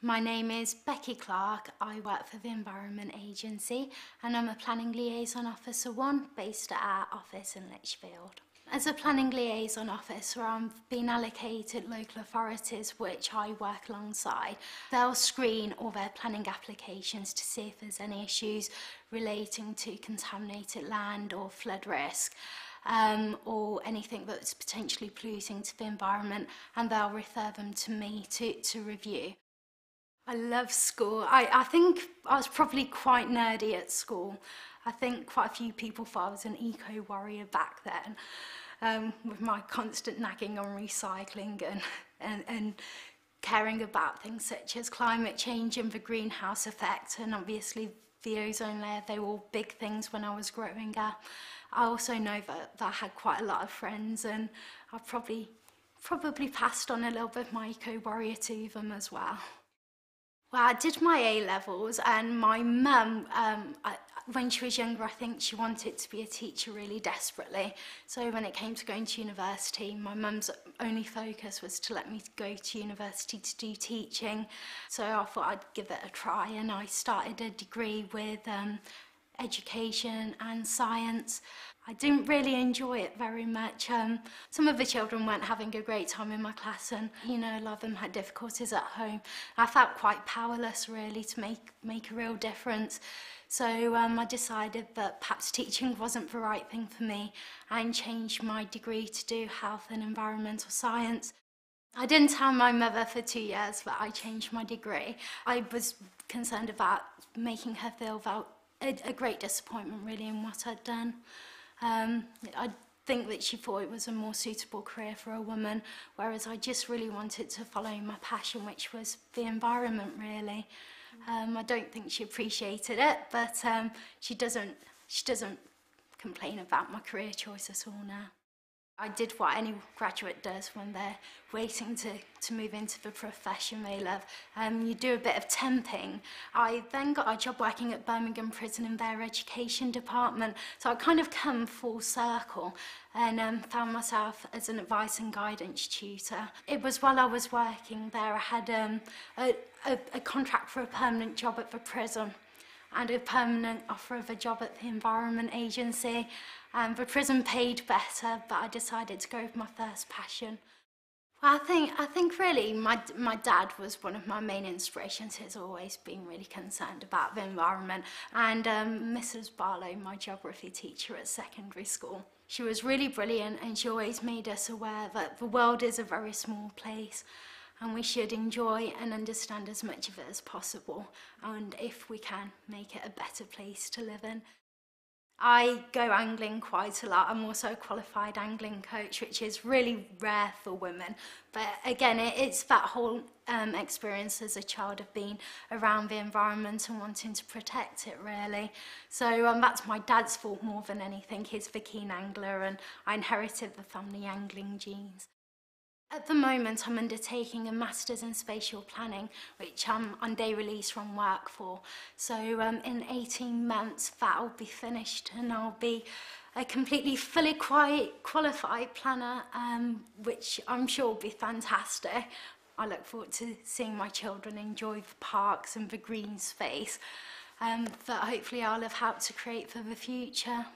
My name is Becky Clark. I work for the Environment Agency and I'm a Planning Liaison Officer 1 based at our office in Lichfield. As a Planning Liaison Officer, I've been allocated local authorities which I work alongside. They'll screen all their planning applications to see if there's any issues relating to contaminated land or flood risk. Or anything that's potentially polluting to the environment, and they'll refer them to me to review. I love school. I think I was probably quite nerdy at school. I think quite a few people thought I was an eco-warrior back then, with my constant nagging on recycling and caring about things such as climate change and the greenhouse effect, and obviously the ozone layer. They were all big things when I was growing up. I also know that I had quite a lot of friends, and I probably passed on a little bit of my eco-warrior to them as well. Well, I did my A-levels, and my mum, when she was younger, I think she wanted to be a teacher really desperately. So when it came to going to university, my mum's only focus was to let me go to university to do teaching. So I thought I'd give it a try, and I started a degree with education and science. I didn't really enjoy it very much. Some of the children weren't having a great time in my class, and a lot of them had difficulties at home. I felt quite powerless really to make a real difference. So I decided that perhaps teaching wasn't the right thing for me, and changed my degree to do health and environmental science. I didn't tell my mother for 2 years that I changed my degree. I was concerned about making her feel a great disappointment really in what I'd done. I think that she thought it was a more suitable career for a woman, whereas I just really wanted to follow my passion, which was the environment really. I don't think she appreciated it, but she doesn't complain about my career choice at all now. I did what any graduate does when they're waiting to move into the profession they love. You do a bit of temping. I then got a job working at Birmingham Prison in their education department, so I kind of come full circle and found myself as an advice and guidance tutor. It was while I was working there, I had a contract for a permanent job at the prison and a permanent offer of a job at the Environment Agency. The prison paid better, but I decided to go with my first passion. Well, I think really my dad was one of my main inspirations. He's always been really concerned about the environment. And Mrs. Barlow, my geography teacher at secondary school, she was really brilliant, and she always made us aware that the world is a very small place, and we should enjoy and understand as much of it as possible, and if we can, make it a better place to live in. I go angling quite a lot. I'm also a qualified angling coach, which is really rare for women. But again, it's that whole experience as a child of being around the environment and wanting to protect it, really. So that's my dad's fault more than anything. He's the keen angler, and I inherited the family angling genes. At the moment, I'm undertaking a Masters in Spatial Planning, which I'm on day release from work for. So in 18 months, that'll be finished, and I'll be a completely fully qualified planner, which I'm sure will be fantastic. I look forward to seeing my children enjoy the parks and the green space that hopefully I'll have helped to create for the future.